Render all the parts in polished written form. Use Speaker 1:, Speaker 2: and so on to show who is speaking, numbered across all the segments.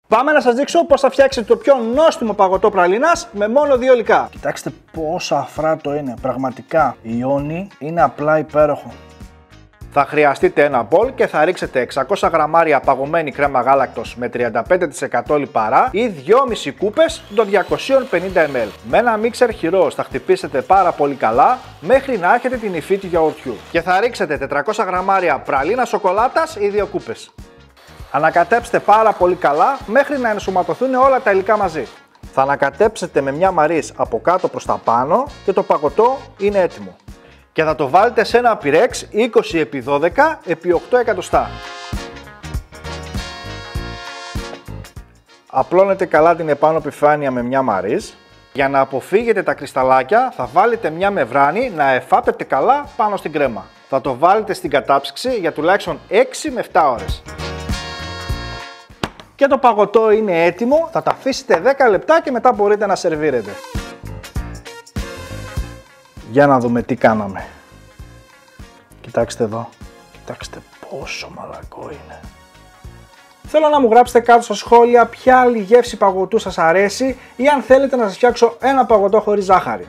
Speaker 1: Πάμε να σας δείξω πώς θα φτιάξετε το πιο νόστιμο παγωτό πραλίνας με μόνο 2 υλικά. Κοιτάξτε πόσο αφράτο είναι, πραγματικά. Η Ιόνι είναι απλά υπέροχο. Θα χρειαστείτε ένα μπολ και θα ρίξετε 600 γραμμάρια παγωμένη κρέμα γάλακτος με 35% λιπαρά ή 2,5 κούπες των 250 ml. Με ένα μίξερ χειρός θα χτυπήσετε πάρα πολύ καλά μέχρι να έχετε την υφή του γιαουρτιού. Και θα ρίξετε 400 γραμμάρια πραλίνα σοκολάτας ή 2 κούπες. Ανακατέψτε πάρα πολύ καλά μέχρι να ενσωματωθούν όλα τα υλικά μαζί. Θα ανακατέψετε με μια μαρίς από κάτω προς τα πάνω και το παγωτό είναι έτοιμο. Και θα το βάλετε σε ένα πυρέξ 20x12x8 εκατοστά. Απλώνετε καλά την επάνω επιφάνεια με μια μαρίς. Για να αποφύγετε τα κρυσταλλάκια θα βάλετε μια μεμβράνη να εφάπετε καλά πάνω στην κρέμα. Θα το βάλετε στην κατάψυξη για τουλάχιστον 6 με 7 ώρες. Και το παγωτό είναι έτοιμο, θα το αφήσετε 10 λεπτά και μετά μπορείτε να σερβίρετε. Για να δούμε τι κάναμε. Κοιτάξτε εδώ. Κοιτάξτε πόσο μαλακό είναι. Θέλω να μου γράψετε κάτω στα σχόλια ποια άλλη γεύση παγωτού σας αρέσει ή αν θέλετε να σας φτιάξω ένα παγωτό χωρίς ζάχαρη.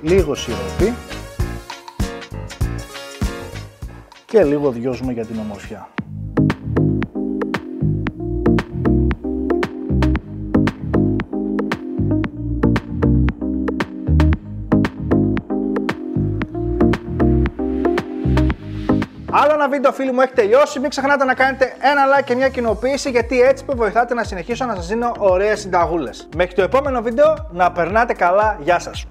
Speaker 1: Λίγο σιρόπι. Και λίγο δυόσμο για την ομορφιά. Άλλο ένα βίντεο φίλοι μου έχει τελειώσει, μην ξεχνάτε να κάνετε ένα like και μια κοινοποίηση γιατί έτσι που βοηθάτε να συνεχίσω να σας δίνω ωραίες συνταγούλες. Μέχρι το επόμενο βίντεο να περνάτε καλά, γεια σας!